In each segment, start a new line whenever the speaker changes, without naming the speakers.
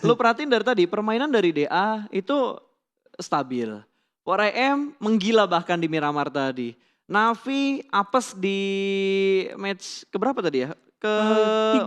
Lu perhatiin dari tadi, permainan dari DA itu stabil. 4AM menggila bahkan di Miramar tadi. Navi apes di match keberapa tadi ya?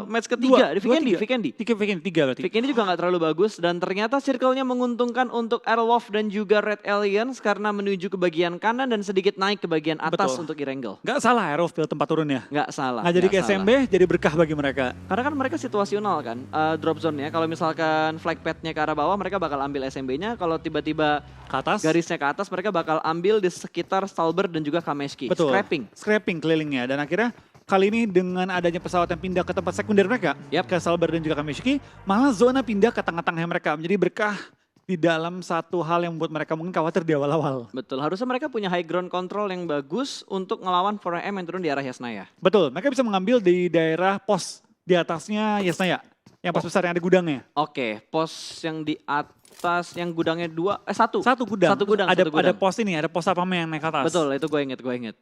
Match ketiga di Vikendi.
Tiga berarti.
Vikendi juga gak terlalu bagus dan ternyata circle-nya menguntungkan untuk Airwolf dan juga Red Aliens karena menuju ke bagian kanan dan sedikit naik ke bagian atas untuk Erangel.
Gak salah Airwolf pilih tempat turunnya.
Gak salah.
Nggak jadi ke SMB, jadi berkah bagi mereka.
Karena kan mereka situasional kan, drop zone-nya. Kalau misalkan flag pad-nya ke arah bawah, mereka bakal ambil SMB-nya. Kalau tiba-tiba
ke atas,
garisnya ke atas, mereka bakal ambil di sekitar Stalbert dan juga Kameshki.
Betul.
Scrapping
kelilingnya. Dan akhirnya kali ini dengan adanya pesawat yang pindah ke tempat sekunder mereka, ke Stalbert dan juga Kameshki, malah zona pindah ke tengah-tengah mereka. Menjadi berkah di dalam satu hal yang membuat mereka mungkin khawatir di awal-awal.
Betul, harusnya mereka punya high ground control yang bagus untuk ngelawan 4AM yang turun di arah Yasnaya.
Betul, mereka bisa mengambil di daerah pos di atasnya Yasnaya, yang pos besar yang ada gudangnya.
Oke, pos yang di atas yang gudangnya satu gudang.
Ada pos ini, ada pos apa yang naik ke atas.
Betul, itu gue inget.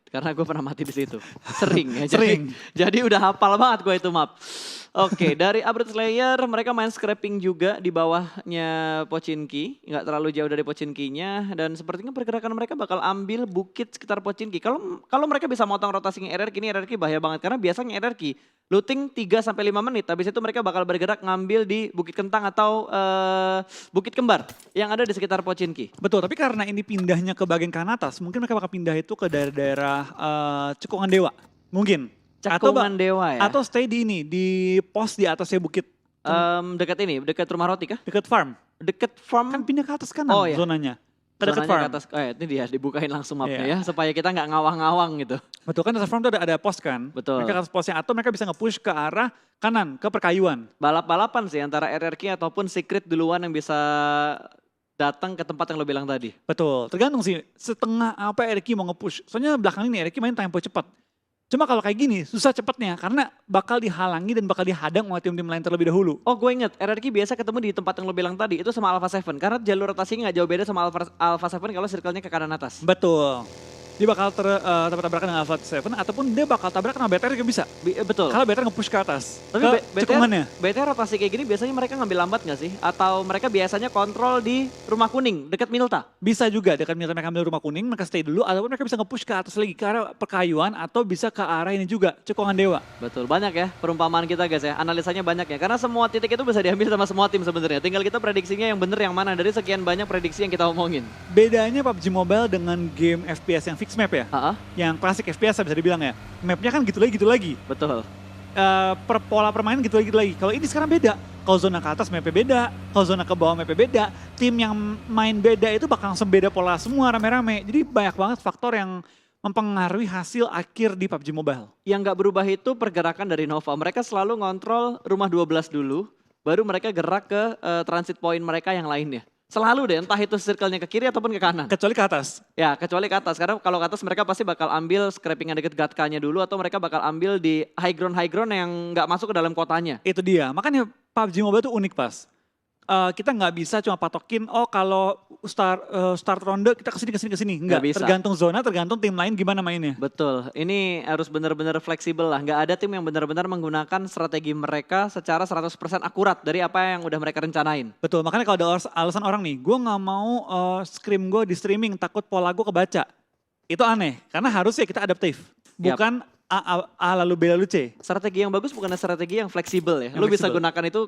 Karena gue pernah mati di situ. Sering ya.
Sering.
Jadi udah hafal banget gue itu map. Oke, dari Upgrade Slayer mereka main scrapping juga di bawahnya Pochinki. Nggak terlalu jauh dari Pochinkinya. Dan sepertinya pergerakan mereka bakal ambil bukit sekitar Pochinki. Kalau mereka bisa motong rotasinya RRQ, ini RRQ bahaya banget. Karena biasanya RRQ looting 3-5 menit. Habis itu mereka bakal bergerak ngambil di Bukit Kentang atau Bukit Kembar yang ada di sekitar Pochinki.
Betul, tapi karena ini pindahnya ke bagian kanan atas, mungkin mereka bakal pindah itu ke daerah Cekungan Dewa. Mungkin.
Cekungan Dewa ya?
Atau stay di ini, di pos di atasnya bukit.
Dekat rumah roti kah?
Dekat farm.
Dekat farm?
Kan pindah ke atas kanan zonanya. Ke dekat farm.
Ke atas, ini dia dibukain langsung mapnya ya, supaya kita nggak ngawang-ngawang gitu.
Betul, kan atas farm itu ada pos kan?
Betul.
Mereka ke atas posnya, atau mereka bisa nge-push ke arah kanan, ke perkayuan.
Balap-balapan sih antara RRQ ataupun Secret duluan yang bisa datang ke tempat yang lo bilang tadi.
Betul, tergantung sih setengah apa RRQ mau nge-push. Soalnya belakang ini RRQ main tempo cepat. Cuma kalau kayak gini susah cepatnya karena bakal dihalangi dan bakal dihadang oleh tim-tim lain terlebih dahulu.
Oh gue inget, RRQ biasa ketemu di tempat yang lo bilang tadi itu sama Alpha 7 karena jalur rotasinya nggak jauh beda sama Alpha 7 kalau circle-nya ke kanan atas.
Betul. Dia bakal tabrakan dengan Alpha 7 ataupun dia bakal tabrakan sama BTR juga bisa.
Betul.
Kalau BTR nge-push ke atas.
Tapi BTR rotasi kayak gini biasanya mereka ngambil lambat gak sih? Atau mereka biasanya kontrol di rumah kuning dekat Milta?
Bisa juga dekat Milta mereka ambil rumah kuning, mereka stay dulu ataupun mereka bisa nge-push ke atas lagi ke arah perkayuan atau bisa ke arah ini juga, Cekungan Dewa.
Betul, banyak ya perumpamaan kita guys ya, analisanya banyak ya. Karena semua titik itu bisa diambil sama semua tim sebenarnya. Tinggal kita prediksinya yang bener yang mana dari sekian banyak prediksi yang kita omongin.
Bedanya PUBG Mobile dengan game FPS yang fixed map ya, yang klasik FPS bisa dibilang ya, mapnya kan gitu lagi.
Betul.
Pola permainan gitu lagi. Kalau ini sekarang beda. Kalau zona ke atas mapnya beda, kalau zona ke bawah mapnya beda. Tim yang main beda itu bakal langsung beda pola semua rame-rame. Jadi banyak banget faktor yang mempengaruhi hasil akhir di PUBG Mobile.
Yang gak berubah itu pergerakan dari Nova. Mereka selalu ngontrol rumah 12 dulu, baru mereka gerak ke transit point mereka yang lainnya. Selalu deh, entah itu circle-nya ke kiri ataupun ke kanan.
Kecuali ke atas.
Ya, kecuali ke atas. Karena kalau ke atas mereka pasti bakal ambil scrapping yang deket Gatka-nya dulu atau mereka bakal ambil di high ground yang nggak masuk ke dalam kotanya.
Itu dia, makanya PUBG Mobile itu unik pas. Kita nggak bisa cuma patokin, kalau start ronde kita kesini. Nggak bisa. Tergantung zona, tergantung tim lain gimana mainnya.
Betul, ini harus benar-benar fleksibel lah. Nggak ada tim yang benar-benar menggunakan strategi mereka secara 100% akurat dari apa yang udah mereka rencanain.
Betul, makanya kalau ada alasan orang nih, gue nggak mau scrim gue di streaming, takut pola gue kebaca. Itu aneh, karena harusnya kita adaptif. Bukan A lalu B lalu C.
Strategi yang bagus bukan strategi yang fleksibel ya. Lu bisa gunakan itu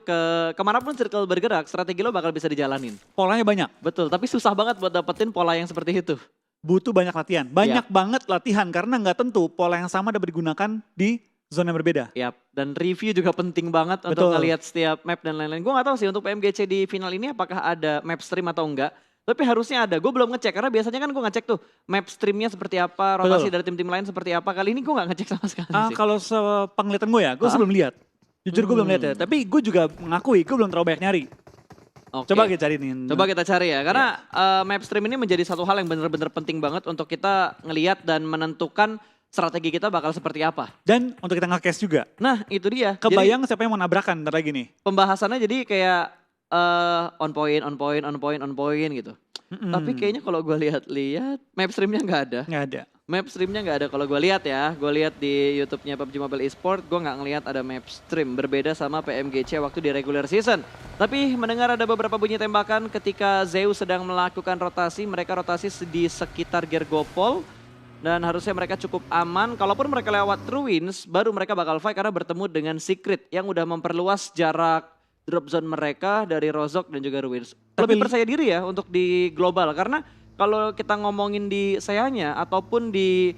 kemanapun circle bergerak, strategi lo bakal bisa dijalanin.
Polanya banyak.
Betul, tapi susah banget buat dapetin pola yang seperti itu.
Butuh banyak latihan, banyak banget latihan karena nggak tentu pola yang sama dapat digunakan di zona yang berbeda.
Yap, dan review juga penting banget untuk ngelihat setiap map dan lain-lain. Gue nggak tahu sih untuk PMGC di final ini apakah ada map stream atau enggak. Tapi harusnya ada, gue belum ngecek karena biasanya kan gue ngecek tuh map streamnya seperti apa, rotasi dari tim-tim lain seperti apa. Kali ini gue gak ngecek sama sekali sih.
Kalau sepenglihatan gue ya, gue sebelum lihat. Jujur gue belum lihat ya, tapi gue juga mengakui gue belum terlalu banyak nyari. Coba kita cari nih.
Coba kita cari ya, karena map stream ini menjadi satu hal yang benar-benar penting banget untuk kita ngelihat dan menentukan strategi kita bakal seperti apa.
Dan untuk kita nge-cast juga.
Nah itu dia.
Kebayang siapa yang mau nabrakan ntar lagi nih.
Pembahasannya jadi kayak on point gitu. Tapi kayaknya kalau gue lihat map streamnya nggak ada. Map streamnya nggak ada kalau gue lihat ya. Gue lihat di YouTube-nya PUBG Mobile Esport, gue nggak ngelihat ada map stream. Berbeda sama PMGC waktu di regular season. Tapi mendengar ada beberapa bunyi tembakan ketika Zeus sedang melakukan rotasi. Mereka rotasi di sekitar Gergopol. Dan harusnya mereka cukup aman. Kalaupun mereka lewat Ruins, baru mereka bakal fight karena bertemu dengan Secret yang udah memperluas jarak drop zone mereka dari Rozok dan juga Ruins. Lebih percaya diri ya untuk di global karena kalau kita ngomongin di Seanya ataupun di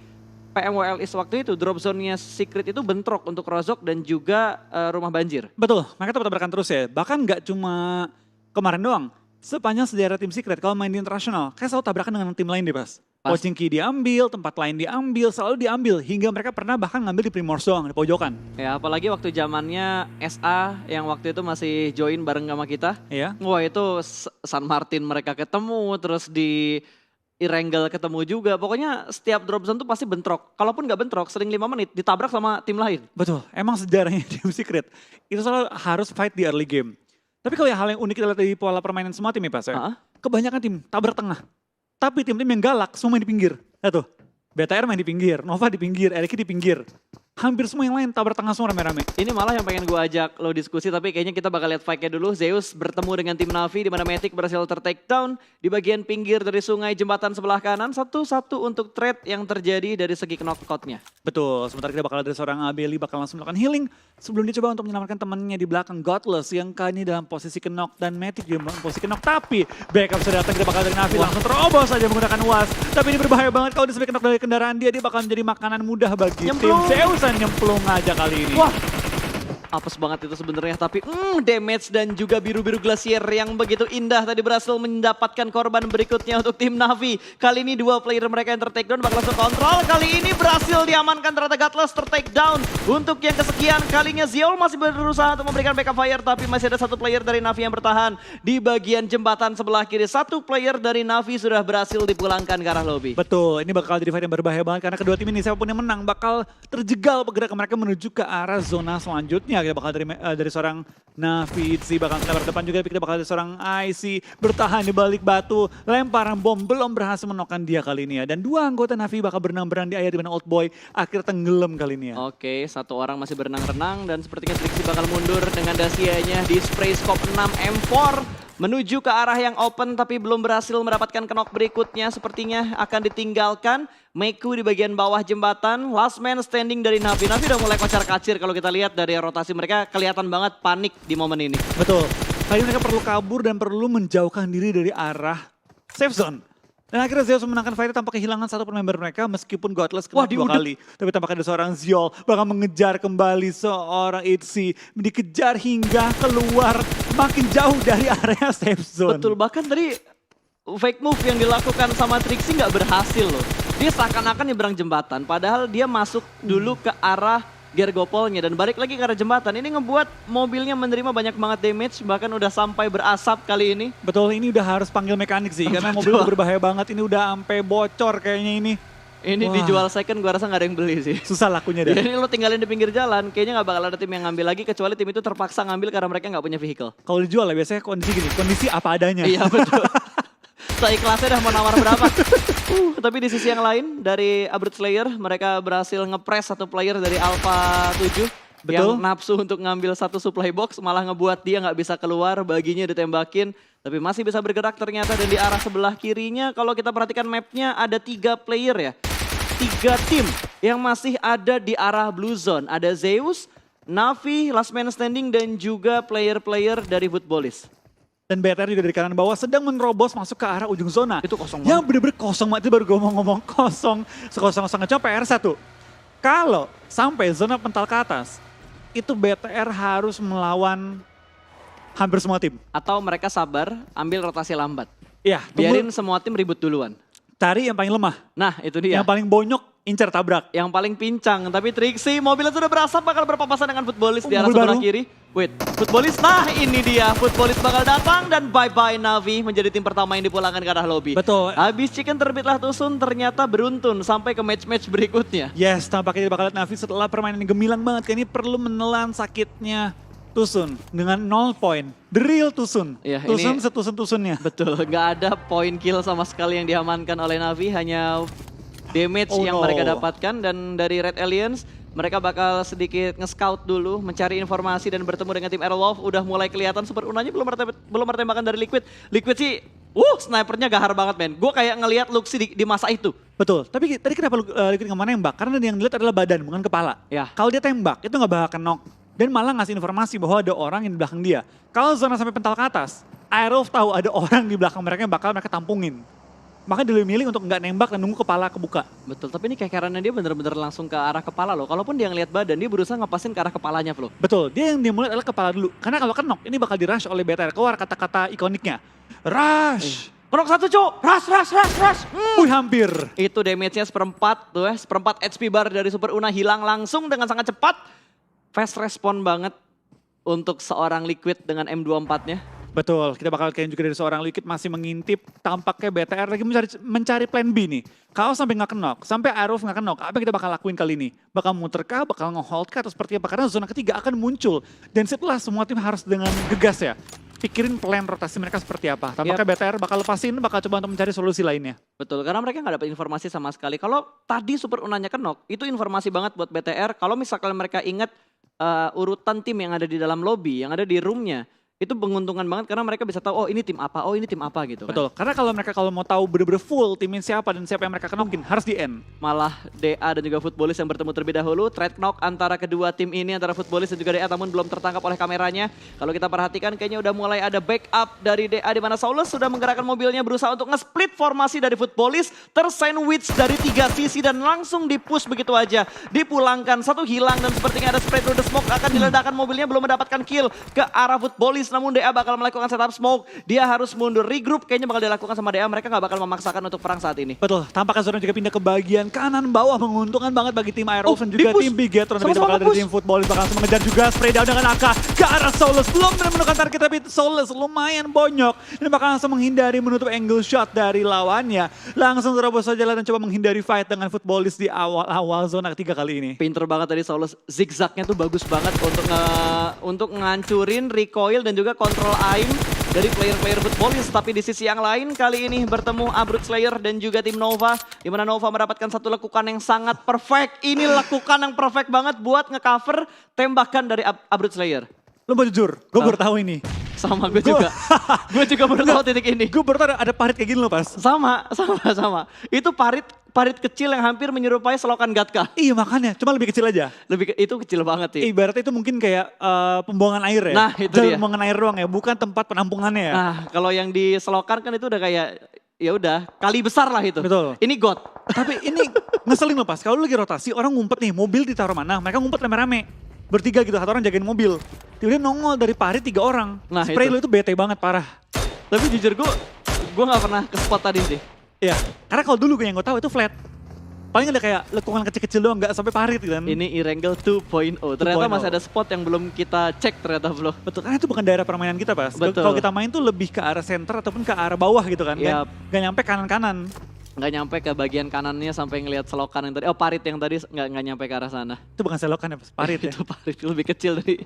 PMWL East waktu itu, drop zone-nya Secret itu bentrok untuk Rozok dan juga Rumah Banjir.
Betul, mereka tetap tabrakan terus ya. Bahkan nggak cuma kemarin doang. Sepanjang sejarah tim Secret, kalau main di internasional, kayak selalu tabrakan dengan tim lain deh Pas. Pochinki diambil, tempat lain diambil, selalu diambil. Hingga mereka pernah bahkan ngambil di Primors doang, di pojokan.
Ya apalagi waktu zamannya SA yang waktu itu masih join bareng sama kita.
Iya.
Wah itu San Martin mereka ketemu, terus di Irengel ketemu juga. Pokoknya setiap drop zone tuh pasti bentrok. Kalaupun nggak bentrok, sering 5 menit ditabrak sama tim lain.
Betul, emang sejarahnya tim Secret. Itu selalu harus fight di early game. Tapi kalau hal yang unik kita lihat dari pola permainan semua tim ya Pas ya. Kebanyakan tim tabrak tengah. Tapi tim-tim yang galak semua main di pinggir. Lihat tuh, BTR main di pinggir, Nova di pinggir, Eriki di pinggir. Hampir semua yang lain tabrak tengah semua rame-rame.
Ini malah yang pengen gue ajak lo diskusi, tapi kayaknya kita bakal lihat fight-nya dulu. Zeus bertemu dengan tim Navi di mana Matic berhasil ter-takedown di bagian pinggir dari sungai jembatan sebelah kanan. Satu-satu untuk trade yang terjadi dari segi knockout-nya.
Betul, sementara kita bakal ada seorang Abeli bakal langsung melakukan healing. Sebelum dia coba untuk menyelamatkan temannya di belakang Godless yang kali ini dalam posisi knock dan Matic juga dalam posisi knock. Tapi backup sudah datang, kita bakal dari Navi langsung terobos saja menggunakan UAS. Tapi ini berbahaya banget kalau disebut knock dari kendaraan dia bakal menjadi makanan mudah bagi tim Zeus dan nyemplung aja kali ini.
Wah, apes banget itu sebenarnya, tapi damage dan juga biru-biru glacier yang begitu indah tadi berhasil mendapatkan korban berikutnya untuk tim Navi. Kali ini 2 player mereka yang ter-takedown bakal langsung kontrol. Kali ini berhasil diamankan ternyata Godless ter-takedown. Untuk yang kesekian kalinya Ziol masih berusaha untuk memberikan backup fire, tapi masih ada 1 player dari Navi yang bertahan di bagian jembatan sebelah kiri. 1 player dari Navi sudah berhasil dipulangkan ke arah lobby.
Betul, ini bakal jadi fight yang berbahaya banget karena kedua tim ini siapapun yang menang bakal terjegal pergerakan mereka menuju ke arah zona selanjutnya. Kita bakal dari seorang Navi Itzy bakal ke depan juga, tapi kita bakal dari seorang IC bertahan di balik batu. Lemparan bom belum berhasil menokkan dia kali ini ya. Dan 2 anggota Navi bakal berenang-berenang di air di mana Old Boy akhirnya tenggelam kali ini ya.
Oke, 1 orang masih berenang-renang dan sepertinya Trixie bakal mundur dengan dasianya di spray scope 6 M4. Menuju ke arah yang open tapi belum berhasil mendapatkan knock berikutnya. Sepertinya akan ditinggalkan. Meku di bagian bawah jembatan. Last man standing dari Navi. Navi udah mulai kocar-kacir kalau kita lihat dari rotasi mereka. Kelihatan banget panik di momen ini.
Betul. Kali ini mereka perlu kabur dan perlu menjauhkan diri dari arah safe zone. Dan akhirnya Zeus memenangkan fight tanpa kehilangan 1 member mereka meskipun Godless kena 2 kali. Tapi tampaknya ada seorang Ziol bakal mengejar kembali seorang Itzy. Dikejar hingga keluar makin jauh dari area safe zone.
Betul, bahkan tadi fake move yang dilakukan sama Trixie nggak berhasil loh. Dia seakan-akan nyebrang jembatan padahal dia masuk dulu ke arah Gergopolnya dan balik lagi ke arah jembatan. Ini ngebuat mobilnya menerima banyak banget damage, bahkan udah sampai berasap kali ini.
Betul, ini udah harus panggil mekanik sih karena mobil udah berbahaya banget. Ini udah sampai bocor kayaknya ini.
Ini dijual second gua rasa nggak ada yang beli sih.
Susah lakunya deh.
Jadi lo tinggalin di pinggir jalan, kayaknya nggak bakal ada tim yang ngambil lagi kecuali tim itu terpaksa ngambil karena mereka nggak punya vehicle.
Kalau dijual ya biasanya kondisi gini, kondisi apa adanya.
Iya betul. Seikhlasnya dah mau nawar berapa. Tapi di sisi yang lain dari Abroad Slayer mereka berhasil ngepres 1 player dari Alpha 7.
Betul.
Yang nafsu untuk ngambil 1 supply box malah ngebuat dia nggak bisa keluar, baginya ditembakin. Tapi masih bisa bergerak ternyata dan di arah sebelah kirinya kalau kita perhatikan mapnya ada 3 player ya. 3 tim yang masih ada di arah Blue Zone. Ada Zeus, Navi, Last Man Standing dan juga player-player dari Footballist.
Dan BTR juga dari kanan bawah sedang menerobos masuk ke arah ujung zona.
Itu kosong banget.
Yang bener-bener kosong banget, itu baru gue ngomong kosong. Sekosong-kosongnya coba PR1. Kalau sampai zona pental ke atas, itu BTR harus melawan hampir semua tim.
Atau mereka sabar, ambil rotasi lambat.
Iya,
Biarin semua tim ribut duluan.
Cari yang paling lemah.
Nah itu dia.
Yang paling bonyok, incer tabrak.
Yang paling pincang. Tapi Trixie mobilnya sudah berasap bakal berpapasan dengan Footballist di arah
mobil
sebelah
baru.
kiri. Wait, Footballist. Nah ini dia. Footballist bakal datang dan bye-bye Navi menjadi tim pertama yang dipulangkan ke arah lobby.
Betul.
Habis chicken terbitlah Tusun ternyata beruntun sampai ke match-match berikutnya.
Yes, tampaknya bakal lihat Navi setelah permainan yang gemilang banget. Kayak ini perlu menelan sakitnya Tusun dengan 0 poin. The real Tusun.
Ya,
Tusun
ini-
setusun-tusunnya.
Betul, nggak ada poin kill sama sekali yang diamankan oleh Navi. Hanya damage
Oh
yang
no.
mereka dapatkan. Dan dari Red Aliens, mereka bakal sedikit nge-scout dulu, mencari informasi dan bertemu dengan tim Aerolov. Udah mulai kelihatan Super Unanya belum ada tembakan dari Liquid. Liquid sih, snipernya gahar banget men. Gue kayak ngelihat Luxi di masa itu.
Betul, tapi tadi kenapa Liquid nggak mau nembak? Karena yang dilihat adalah badan, bukan kepala.
Ya.
Kalau dia tembak, itu nggak bakal knock. Dan malah ngasih informasi bahwa ada orang yang di belakang dia. Kalau zona sampai pental ke atas, Aerolov tahu ada orang di belakang mereka yang bakal mereka tampungin. Makanya dia lebih milih untuk nggak nembak dan nunggu kepala kebuka.
Betul, tapi ini kayak karena dia bener-bener langsung ke arah kepala loh. Kalaupun dia ngelihat badan, dia berusaha ngepasin ke arah kepalanya Flo.
Betul, dia yang dia mulai adalah kepala dulu. Karena kalau knock, ini bakal di-rush oleh BTR. Keluar kata-kata ikoniknya. Rush!
Penok satu cuk, rush.
Wih hampir.
Itu damage-nya seperempat tuh ya, seperempat HP bar dari Super Una hilang langsung dengan sangat cepat. Fast respon banget untuk seorang Liquid dengan M24-nya.
Betul, kita bakal kayak juga dari seorang Liquid masih mengintip. Tampaknya BTR lagi mencari plan B nih. Kalau sampai nggak knock, sampai Aerolov nggak knock, apa yang kita bakal lakuin kali ini? Bakal muter kah, bakal nge-hold kah, atau seperti apa? Karena zona ketiga akan muncul. Dan setelah semua tim harus dengan gegas ya. Pikirin plan rotasi mereka seperti apa. Tampaknya BTR bakal lepasin, bakal coba untuk mencari solusi lainnya.
Betul, karena mereka nggak dapat informasi sama sekali. Kalau tadi Super Unanya knock, itu informasi banget buat BTR. Kalau misalkan mereka ingat urutan tim yang ada di dalam lobby, yang ada di roomnya, itu menguntungkan banget karena mereka bisa tahu, oh ini tim apa gitu kan.
Betul, karena kalau mereka mau tahu bener-bener full timnya siapa dan siapa yang mereka knockin, harus di end.
Malah DA dan juga Footballist yang bertemu terlebih dahulu. Trade knock antara kedua tim ini, antara Footballist dan juga DA, namun belum tertangkap oleh kameranya. Kalau kita perhatikan kayaknya udah mulai ada backup dari DA, di mana Saulus sudah menggerakkan mobilnya berusaha untuk nge-split formasi dari Footballist. Tersandwich dari 3 sisi dan langsung di-push begitu aja. Dipulangkan, satu hilang dan sepertinya ada spray through the smoke. Akan diledakkan mobilnya, belum mendapatkan kill ke arah Footballist. Namun DA bakal melakukan setup smoke. Dia harus mundur, regroup kayaknya bakal dilakukan sama DA. Mereka nggak bakal memaksakan untuk perang saat ini.
Betul, tampaknya zona juga pindah ke bagian kanan bawah, menguntungkan banget bagi tim Aerolov dan juga tim Bigetron. Tapi bakal dari tim Footballist bakal langsung mengejar juga, spray down dengan AK ke arah Saulus. Belum menemukan target tapi Saulus lumayan bonyok. Dan bakal langsung menghindari menutup angle shot dari lawannya. Langsung terobos saja dan coba menghindari fight dengan Footballist di awal-awal zona ketiga kali ini.
Pinter banget tadi Saulus, zigzagnya tuh bagus banget untuk ngancurin recoil dan juga kontrol aim dari player-player Footballist. Tapi di sisi yang lain kali ini bertemu Abrut Slayer dan juga tim Nova, di mana Nova mendapatkan satu lekukan yang sangat perfect. Ini lekukan yang perfect banget buat ngecover tembakan dari Abrut Slayer.
Lo mau jujur, gue baru tahu ini.
Sama gue juga. Gue juga baru tahu titik ini.
Gue baru tahu ada parit kayak gini loh pas.
Sama. Itu parit kecil yang hampir menyerupai selokan Gatka.
Iya makanya, cuma lebih kecil aja.
Itu kecil banget sih.
Ibaratnya itu mungkin kayak pembuangan air ya.
Nah itu dia.
Pembuangan air doang ya, bukan tempat penampungannya ya.
Nah kalau yang di selokan kan itu udah kayak, ya udah kali besar lah itu.
Betul.
Ini got.
Tapi ini ngeselin loh pas, kalau lu lagi rotasi orang ngumpet nih, mobil ditaruh mana, mereka ngumpet rame-rame. Bertiga gitu, satu orang jagain mobil. Tiba-tiba nongol dari parit 3 orang.
Nah,
spray
itu.
lu itu bete banget, parah.
Tapi jujur gue gak pernah ke spot tadi sih.
Iya, karena kalau dulu yang gue tahu itu flat. Paling ada kayak lekukan kecil-kecil doang, gak sampai parit kan.
Ini Erangel 2.0. Ternyata masih ada spot yang belum kita cek ternyata belum.
Betul, karena itu bukan daerah permainan kita pas.
Betul.
Kalau kita main tuh lebih ke arah center ataupun ke arah bawah gitu kan.
Yap.
Gak nyampe kanan-kanan.
Nggak nyampe ke bagian kanannya sampai ngelihat selokan yang tadi. Oh parit yang tadi nggak nyampe ke arah sana.
Itu bukan selokan ya, parit ya.
Itu parit lebih kecil dari.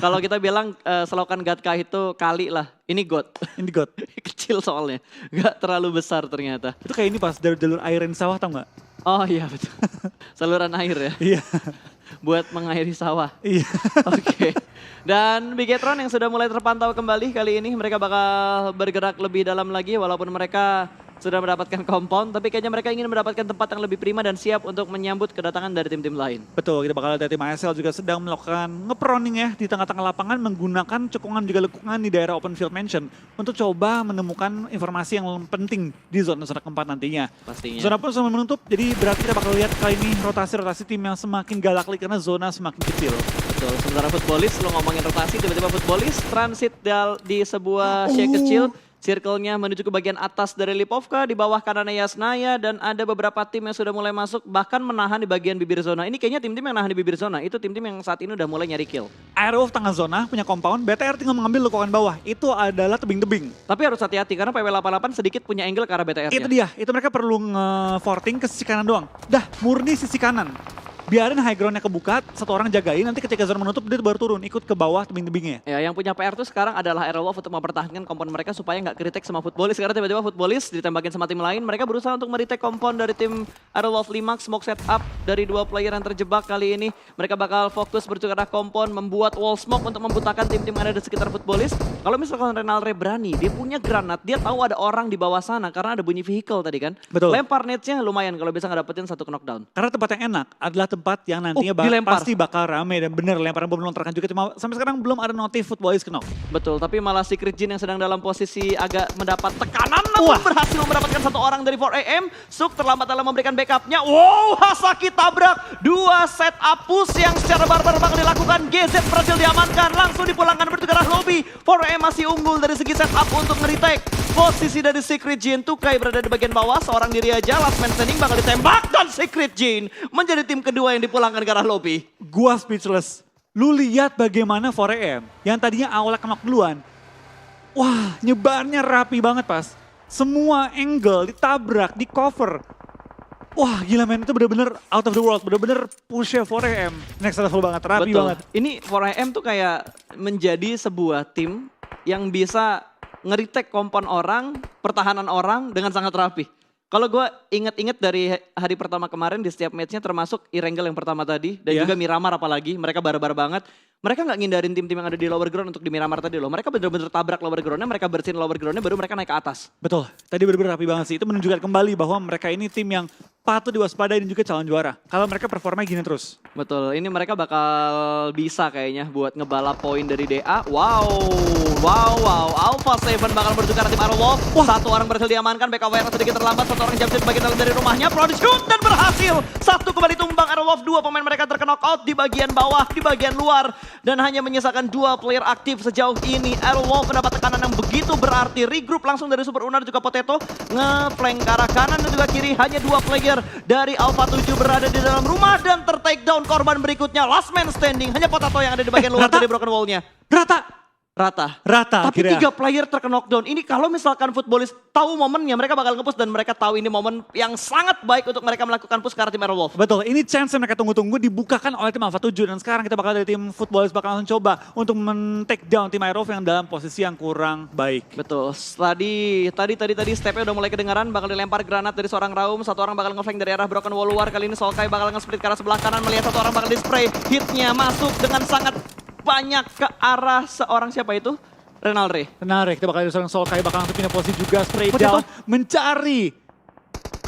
Kalau kita bilang selokan Gatka itu kali lah. Ini got.
Ini got.
Kecil soalnya. Nggak terlalu besar ternyata.
Itu kayak ini pas jalur air yang di sawah tau nggak?
Oh iya betul. Saluran air ya.
Iya.
Buat mengairi sawah.
Iya.
Oke. Dan Bigetron yang sudah mulai terpantau kembali kali ini. Mereka bakal bergerak lebih dalam lagi walaupun mereka sudah mendapatkan compound, tapi kayaknya mereka ingin mendapatkan tempat yang lebih prima dan siap untuk menyambut kedatangan dari tim-tim lain.
Betul, kita bakal lihat tim ASL juga sedang melakukan ngeproning ya di tengah-tengah lapangan menggunakan cekungan juga lekukan di daerah open field mansion untuk coba menemukan informasi yang penting di zona-zona keempat nantinya.
Pastinya.
Zona pun sudah menutup, jadi berarti kita bakal lihat kali ini rotasi-rotasi tim yang semakin galak karena zona semakin kecil.
Betul, sementara Footballist, lo ngomongin rotasi, tiba-tiba Footballist transit di sebuah shake kecil. Circle-nya menuju ke bagian atas dari Lipovka, di bawah kanannya Yasnaya, dan ada beberapa tim yang sudah mulai masuk, bahkan menahan di bagian bibir zona. Ini kayaknya tim-tim yang nahan di bibir zona, itu tim-tim yang saat ini udah mulai nyari kill.
Aerolov tengah zona, punya compound, BTR tinggal mengambil lekukan bawah, itu adalah tebing-tebing.
Tapi harus hati-hati, karena PW88 sedikit punya angle ke arah BTR-nya.
Itu dia, itu mereka perlu nge-forting ke sisi kanan doang. Dah, murni sisi kanan. biarin high groundnya kebuka, satu orang jagain, nanti ketika zona menutup dia baru turun, ikut ke bawah tebing-tebingnya.
Ya, yang punya PR tuh sekarang adalah Aerowolf untuk mempertahankan kompon mereka supaya nggak kritik sama Footballis. Karena tiba-tiba Footballis ditembakin sama tim lain, mereka berusaha untuk meretake kompon dari tim Aerowolf 5, smoke setup dari dua player yang terjebak kali ini. Mereka bakal fokus bertukar arah kompon, membuat wall smoke untuk membutakan tim-tim yang ada di sekitar Footballis. Kalau misalkan Renalre berani, dia punya granat, dia tahu ada orang di bawah sana karena ada bunyi vehicle tadi kan.
Betul.
Lempar nades-nya lumayan kalau bisa ngedapetin satu knockdown.
Karena tempat yang enak adalah tempat yang nantinya
dilempar.
pasti bakal rame dan bener lemparan bom melontarkan juga. Cuma sampai sekarang belum ada notif Footballis knock.
Betul, tapi malah Secret Jin yang sedang dalam posisi agak mendapat tekanan namun berhasil mendapatkan satu orang dari 4AM. Suk terlambat dalam memberikan backupnya. Wow, Hasaki tabrak. Dua setup push yang secara barbar bakal dilakukan. GZ berhasil diamankan, langsung dipulangkan bertukar arah lobby. 4AM masih unggul dari segi setup untuk nge-retake. Posisi dari Secret Jin, Tukai berada di bagian bawah, seorang diri aja, last man standing bakal ditembak dan Secret Jin menjadi tim kedua yang dipulangkan ke arah lobby.
Gua speechless. Lu lihat bagaimana 4AM yang tadinya awalnya knock duluan. Wah, nyebarnya rapi banget pas. Semua angle ditabrak, di cover. Wah gila men, itu bener-bener out of the world, bener-bener push-nya 4AM. Next level banget, rapi
Betul.
banget.
Ini 4AM tuh kayak menjadi sebuah tim yang bisa nge-retake kompon orang, pertahanan orang dengan sangat rapi. Kalau gue inget-inget dari hari pertama kemarin di setiap matchnya termasuk Irengel yang pertama tadi dan juga Miramar apalagi, mereka barbar banget. Mereka nggak ngindarin tim-tim yang ada di lower ground untuk di Miramar tadi loh. Mereka bener-bener tabrak lower groundnya, mereka bersihin lower groundnya baru mereka naik ke atas.
Betul, tadi bener-bener rapi banget sih. Itu menunjukkan kembali bahwa mereka ini tim yang patut diwaspadai dan juga calon juara. Kalau mereka performanya gini terus.
Betul, ini mereka bakal bisa kayaknya buat ngebalap poin dari DA. Wow. Alpha 7 bakal bertukar tim Aerowolf. Satu orang berhasil diamankan, backup WR sedikit terlambat. Satu orang jump di bagian dalam dari rumahnya. Pro shoot dan berhasil. Satu kembali tumbang Aerowolf. Dua pemain mereka terkena out di bagian bawah, di bagian luar. Dan hanya menyisakan dua player aktif sejauh ini. Aerowolf mendapat tekanan yang begitu berarti. Regroup langsung dari Super Unar juga Potato. Nge-flank ke arah kanan dan juga kiri. Hanya dua player dari Alpha 7 berada di dalam rumah dan ter-take down korban berikutnya. Last man standing. Hanya Potato yang ada di bagian luar dari broken wall-nya. Rata. Tapi
akhirnya.
3 player terkena knockdown. Ini kalau misalkan Footballis tahu momennya, mereka bakal nge-push dan mereka tahu ini momen yang sangat baik untuk mereka melakukan push ke arah tim Aerowolf.
Betul, ini chance yang mereka tunggu-tunggu dibukakan oleh tim Alpha 7 dan sekarang kita bakal dari tim Footballis bakal langsung coba untuk men-take down tim Aerowolf yang dalam posisi yang kurang baik.
Betul. Tadi stepnya udah mulai kedengaran, bakal dilempar granat dari seorang Raum, satu orang bakal nge-flank dari arah broken wall luar. Kali ini Solkai bakal nge-split ke arah sebelah kanan, melihat satu orang bakal di-spray. Hitnya masuk dengan sangat banyak ke arah seorang siapa itu? Renalre,
kita bakal dari seorang Solkai bakal langsung pindah posisi juga, spray down, mencari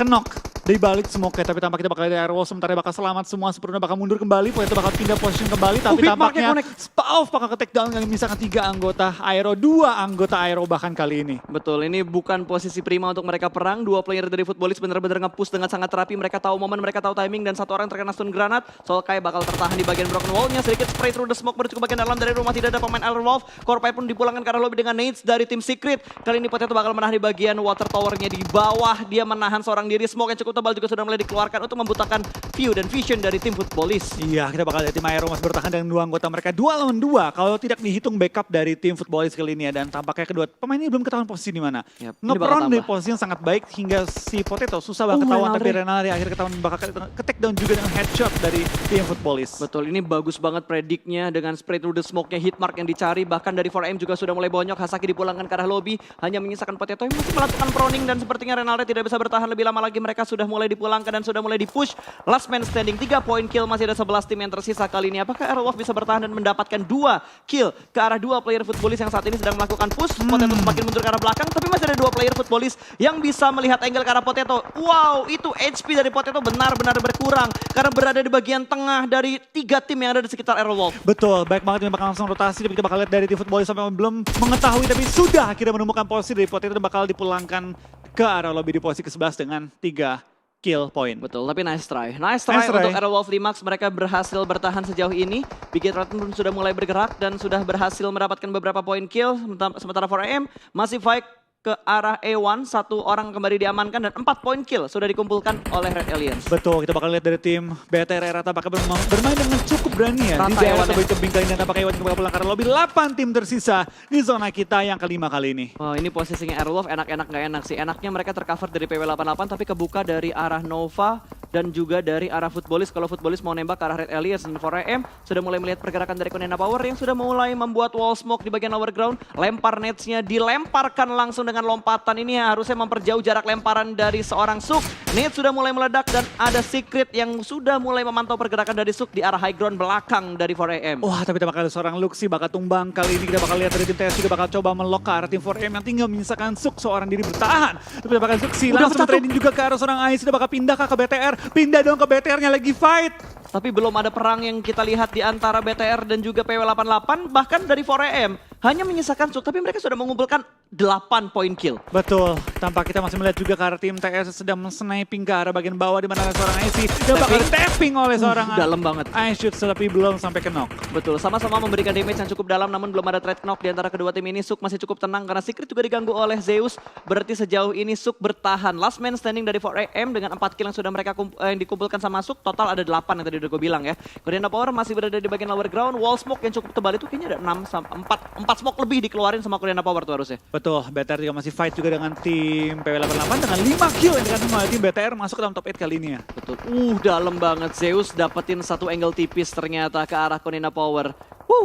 knock dari balik smoke, tapi tampaknya bakal dari Aerowolf sementara bakal selamat semua, Superuna bakal mundur kembali, Potato bakal pindah position kembali, tapi tampaknya Spauf bakal ke-take down yang misalkan 3 anggota Aero, 2 anggota Aero bahkan kali ini.
Betul, ini bukan posisi prima untuk mereka perang, dua player dari Footballis benar-benar nge-push dengan sangat rapi, mereka tahu momen, mereka tahu timing, dan satu orang terkena stun granat, Solkai bakal tertahan di bagian broken wall-nya, sedikit spray through the smoke menuju ke bagian dalam dari rumah, tidak ada pemain Aerowolf, Corpai pun dipulangkan ke arah lobby dengan nades dari tim Secret, kali ini Potato bakal menahan di bagian water tower-nya di bawah, dia menahan seorang diri, smoke yang cukup tebal juga sudah mulai dikeluarkan untuk membutakan view dan vision dari tim Footballis.
Iya, kita bakal lihat tim Aero masih bertahan dengan 2 anggota mereka 2 lawan 2 kalau tidak dihitung backup dari tim Footballis kali ini ya, dan tampaknya kedua pemain ini belum ketahuan posisi di mana. Nge-prone di posisi yang sangat baik hingga si Potato susah banget ketahuan, tapi Renalre akhirnya ketahuan bakal ke-take down juga dengan headshot dari tim Footballis.
Betul, ini bagus banget prediknya dengan spray through the smoke-nya, hitmark yang dicari, bahkan dari 4AM juga sudah mulai bonyok, Hasaki dipulangkan ke arah lobby, hanya menyisakan Potato yang masih melakukan proning dan sepertinya Renalre tidak bisa bertahan lebih lama lagi, mereka sudah mulai dipulangkan dan sudah mulai di-push. Last man standing, 3 poin kill, masih ada 11 tim yang tersisa kali ini. Apakah Aerowolf bisa bertahan dan mendapatkan 2 kill ke arah 2 player Footballis yang saat ini sedang melakukan push? Potato semakin mundur ke arah belakang, tapi masih ada 2 player Footballis yang bisa melihat angle ke arah Potato. Wow, itu HP dari Potato benar-benar berkurang karena berada di bagian tengah dari 3 tim yang ada di sekitar Aerowolf.
Betul, baik banget, ini bakal langsung rotasi, tapi kita bakal lihat dari tim Footballis sampai belum mengetahui, tapi sudah akhirnya menemukan posisi dari Potato dan bakal dipulangkan ke arah lobby di posisi ke-11 dengan 3 kill point.
Betul, tapi nice try untuk Aerowolf Limax. Mereka berhasil bertahan sejauh ini. Big Hit Rotten pun sudah mulai bergerak dan sudah berhasil mendapatkan beberapa poin kill. Sementara 4AM masih fight ke arah A1, 1 orang kembali diamankan dan 4 poin kill sudah dikumpulkan oleh Red Aliens.
Betul, kita bakal lihat dari tim BTR Rata bakal bermain dengan cukup berani ya. Di daerah tebing-tebing kali ini tampaknya Ewan bakal pulang karena lobby 8 tim tersisa di zona kita yang kelima kali ini.
Wow, ini posisinya Aerowolf enak-enak nggak enak sih. Enaknya mereka tercover dari PW88 tapi kebuka dari arah Nova dan juga dari arah Footballis. Kalau Footballis mau nembak ke arah Red Aliens dan 4AM sudah mulai melihat pergerakan dari Konena Power yang sudah mulai membuat wall smoke di bagian lower ground. Lempar netsnya dilemparkan langsung dengan lompatan, ini harusnya memperjauh jarak lemparan dari seorang Suk. Nets sudah mulai meledak dan ada Secret yang sudah mulai memantau pergerakan dari Suk di arah high ground belakang dari 4AM.
Wah, tapi kita bakal ada seorang Luxi bakal tumbang. Kali ini kita bakal lihat dari tim TS juga bakal coba melok ke arah tim 4AM yang tinggal menyisakan Suk seorang diri bertahan. Tapi kita bakal Luxi langsung trading juga ke arah seorang Ais. Sudah bakal pindah ke BTR. Pindah dong ke BTR-nya lagi fight.
Tapi belum ada perang yang kita lihat di antara BTR dan juga PW88. Bahkan dari 4AM hanya menyisakan Suk, tapi mereka sudah mengumpulkan 8 poin kill.
Betul, tampak kita masih melihat juga ke arah tim TS sedang sniping ke arah bagian bawah di mana ada seorang IC dan bakal tapping oleh seorang
dalam banget.
iShoot tapi belum sampai ke knock.
Betul, sama-sama memberikan damage yang cukup dalam namun belum ada trade knock di antara kedua tim ini. Suk masih cukup tenang karena Secret juga diganggu oleh Zeus. Berarti sejauh ini Suk bertahan. Last man standing dari 4AM dengan 4 kill yang sudah mereka yang dikumpulkan sama Suk. Total ada 8 yang tadi udah gue bilang ya. Konena Power masih berada di bagian lower ground. Wall smoke yang cukup tebal itu kayaknya ada 4 smoke lebih dikeluarin sama Konena Power tuh harusnya.
Betul, BTR juga masih fight juga dengan tim PW88 dengan 5 kill yang dikandung oleh tim BTR masuk ke dalam top 8 kali ini ya.
Betul, dalam banget. Zeus dapetin satu angle tipis ternyata ke arah Konena Power.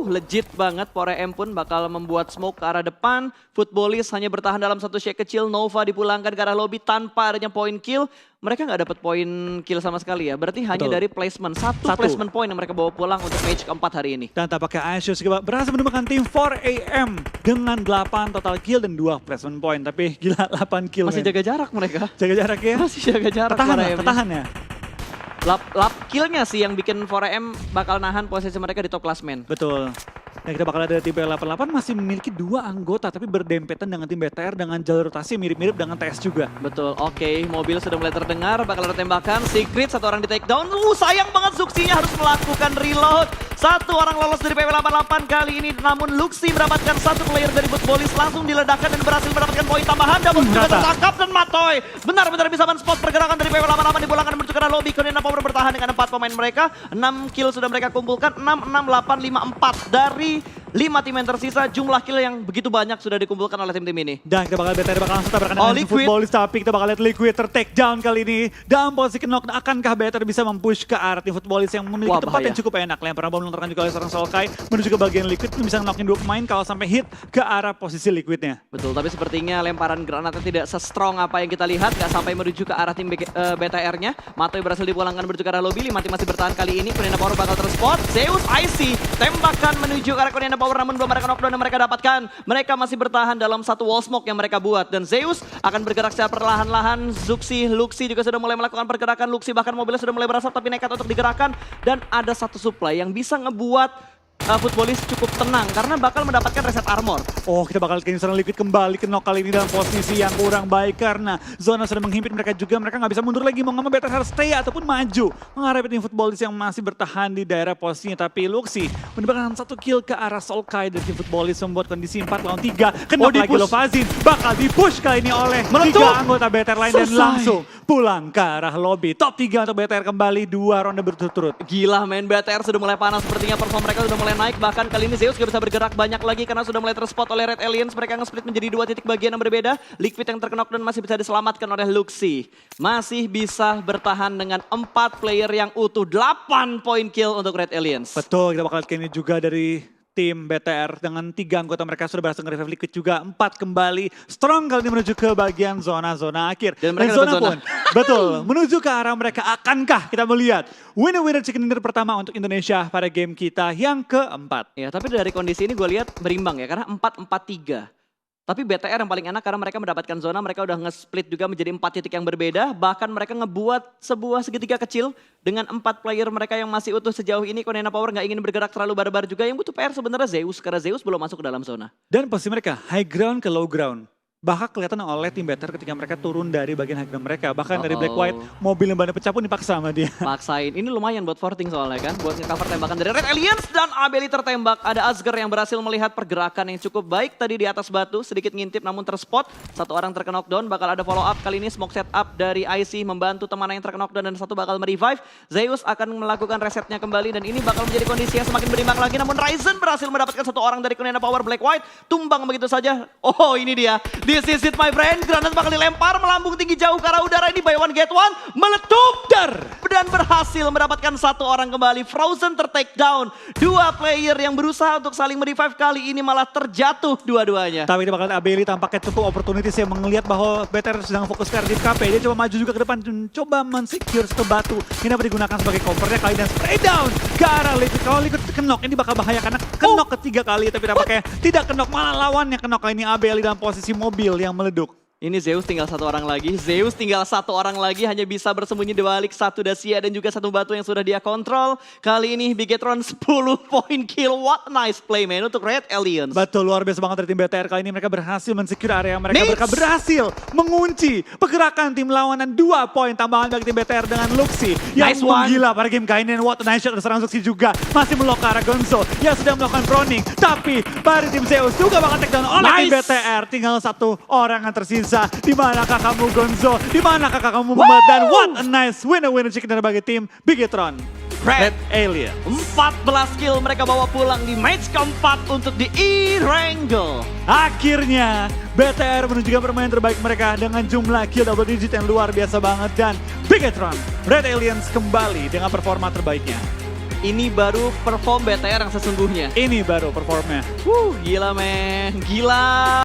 Legit banget. 4AM pun bakal membuat smoke ke arah depan. Footballis hanya bertahan dalam satu shake kecil. Nova dipulangkan ke arah lobby tanpa adanya point kill. Mereka nggak dapat poin kill sama sekali ya. Berarti hanya dari placement. Satu placement point yang mereka bawa pulang untuk match keempat hari ini.
Dan tampaknya iShoot juga berhasil menemukan tim 4AM dengan 8 total kill dan 2 placement point. Tapi gila 8 kill.
Masih jaga jarak mereka.
Jaga jarak ya.
Masih jaga jarak.
Ketahan ya.
Lap killnya sih yang bikin 4AM bakal nahan posisi mereka di top klasmen.
Betul. Dan kita bakal ada tim PW88 masih memiliki 2 anggota tapi berdempetan dengan tim BTR dengan jalur rotasi mirip-mirip dengan TS juga.
Betul, oke. Mobil sudah mulai terdengar, bakal ada tembakan. Secret, satu orang di take down. Sayang banget Zuxinya harus melakukan reload. Satu orang lolos dari PW88 kali ini, namun Luxi mendapatkan satu player dari Footballis langsung diledakkan dan berhasil mendapatkan poin tambahan. Double sudah tertangkap dan Matoy benar-benar bisa men-spot pergerakan dari PW88 dipulangkan menuju ke arah lobby. Konena Power bertahan dengan 4 pemain mereka. 6 kill sudah mereka kumpulkan, 6, 6, 8, 5, 4 dari 5 tim yang tersisa. Jumlah kill yang begitu banyak sudah dikumpulkan oleh tim-tim ini.
Dan kita bakal BTR bakal langsung tabrakan dengan Footballis, tapi kita bakal lihat Liquid ter-take down kali ini. Dalam posisi knock, akankah BTR bisa mempush ke arah tim Footballis yang memiliki tempat yang cukup enak. Lemparan bom dilontarkan juga oleh seorang Solkai menuju ke bagian Liquid, bisa knockin 2 pemain kalau sampai hit ke arah posisi Liquidnya.
Betul, tapi sepertinya lemparan granatnya tidak se-strong apa yang kita lihat, nggak sampai menuju ke arah tim BTR-nya. Matoy berhasil dipulangkan menuju ke arah lobby, 5 tim masih bertahan kali ini. Konena Power bakal terspot, Zeus IC tembakan menuju ke arah Konena Power namun belum ada knockdown yang mereka dapatkan. Mereka masih bertahan dalam satu wall smoke yang mereka buat dan Zeus akan bergerak secara perlahan-lahan. Luxi juga sudah mulai melakukan pergerakan. Luxi bahkan mobilnya sudah mulai berasap tapi nekat untuk digerakkan dan ada satu supply yang bisa ngebuat Footballis cukup tenang karena bakal mendapatkan reset armor.
Kita bakal lihat seorang Liquid kembali ke knock kali ini dalam posisi yang kurang baik karena zona sudah menghimpit mereka juga. Mereka nggak bisa mundur lagi, mau nggak mau BTR harus stay ataupun maju menghadapi tim Footballis yang masih bertahan di daerah posisinya. Tapi Luxi mendapatkan 1 kill ke arah Solkai dari tim Footballis membuat kondisi 4 lawan 3. Kena lagi Lovazin, bakal dipush kali ini oleh 3 anggota BTR lain dan langsung pulang ke arah lobby. Top 3 untuk BTR kembali 2 ronde berturut-turut.
Gila main BTR sudah mulai panas, sepertinya perform mereka sudah mulai naik. Bahkan kali ini Zeus gak bisa bergerak banyak lagi karena sudah mulai terspot oleh Red Aliens. Mereka nge-split menjadi 2 titik bagian yang berbeda. Liquid yang terkena dan masih bisa diselamatkan oleh Luxi. Masih bisa bertahan dengan 4 player yang utuh. 8 poin kill untuk Red Aliens.
Betul, kita bakal lihat ini juga dari tim BTR dengan 3 anggota mereka sudah berhasil nge-revive Liquid juga. 4 kembali strong kali ini menuju ke bagian zona-zona akhir.
Dan mereka zona
pun betul menuju ke arah mereka. Akankah kita melihat winner chicken dinner pertama untuk Indonesia pada game kita yang keempat?
Ya, tapi dari kondisi ini gue lihat berimbang ya karena 4-4-3. Tapi BTR yang paling enak karena mereka mendapatkan zona, mereka udah nge-split juga menjadi 4 titik yang berbeda. Bahkan mereka ngebuat sebuah segitiga kecil dengan 4 player mereka yang masih utuh sejauh ini. Konena Power nggak ingin bergerak terlalu barbar juga. Yang butuh PR sebenarnya Zeus, karena Zeus belum masuk ke dalam zona.
Dan posisi mereka high ground ke low ground. Bahkan kelihatan oleh tim BTR ketika mereka turun dari bagian high ground mereka. Bahkan dari Black White, mobil yang bannya pecah pun dipaksa sama dia.
Paksain, ini lumayan buat forting soalnya kan. Buat nge-cover tembakan dari Red Aliens dan Abeli tertembak. Ada Asger yang berhasil melihat pergerakan yang cukup baik tadi di atas batu. Sedikit ngintip namun terspot. 1 orang terkena knockdown, bakal ada follow up. Kali ini smoke set up dari IC membantu teman yang terkena knockdown dan 1 bakal merevive. Zeus akan melakukan resetnya kembali dan ini bakal menjadi kondisi yang semakin berimbang lagi. Namun Ryzen berhasil mendapatkan 1 orang dari Konena Power. Black White tumbang begitu saja. Ini dia. This is it my friend. Granat bakal dilempar melambung tinggi jauh ke arah udara ini. Buy one get one. Meletup. Dan berhasil mendapatkan satu orang kembali. Frozen ter-take down. Dua player yang berusaha untuk saling merevive kali ini malah terjatuh dua-duanya.
Tapi ini bakal Abeli tampaknya cukup opportunity sih melihat bahwa BTR sedang fokus ke RDF KP. Dia coba maju juga ke depan, coba mensecure ke batu. Ini dapat digunakan sebagai covernya kali dan spray down ke arah Liquid. Kalau Liquid kenok ini bakal bahaya karena kenok ketiga kali. Tapi tampaknya tidak kenok, malah lawannya kenok. Kali ini Abeli dalam posisi mobil yang meleduk.
Ini Zeus tinggal satu orang lagi. Zeus tinggal satu orang lagi, hanya bisa bersembunyi di balik satu Dacia dan juga satu batu yang sudah dia kontrol. Kali ini Bigetron 10 poin kill. What a nice play man untuk Red Aliens.
Betul, luar biasa banget dari tim BTR. Kali ini mereka berhasil mensecure area mereka. Mereka berhasil mengunci pergerakan tim lawan dan 2 poin tambahan bagi tim BTR dengan Luxi. Yang menggila pada game kali ini. What a nice shot dari seorang Luxi juga. Masih melok ke arah Gonzo yang sudah melakukan proning. Tapi dari tim Zeus juga bakal take down oleh tim BTR. Tinggal satu orang yang tersisa. Di manakah kamu Gonzo? Di manakah kamu Muhammad? Dan what a nice winner chicken dari tim Bigetron.
Red
Alien.
14 kill mereka bawa pulang di match keempat untuk di E-Wrangle.
Akhirnya BTR menunjukkan permainan terbaik mereka dengan jumlah kill double digit yang luar biasa banget. Dan Bigetron, Red Aliens kembali dengan performa terbaiknya.
Ini baru perform BTR yang sesungguhnya.
Ini baru performnya.
Gila men, gila.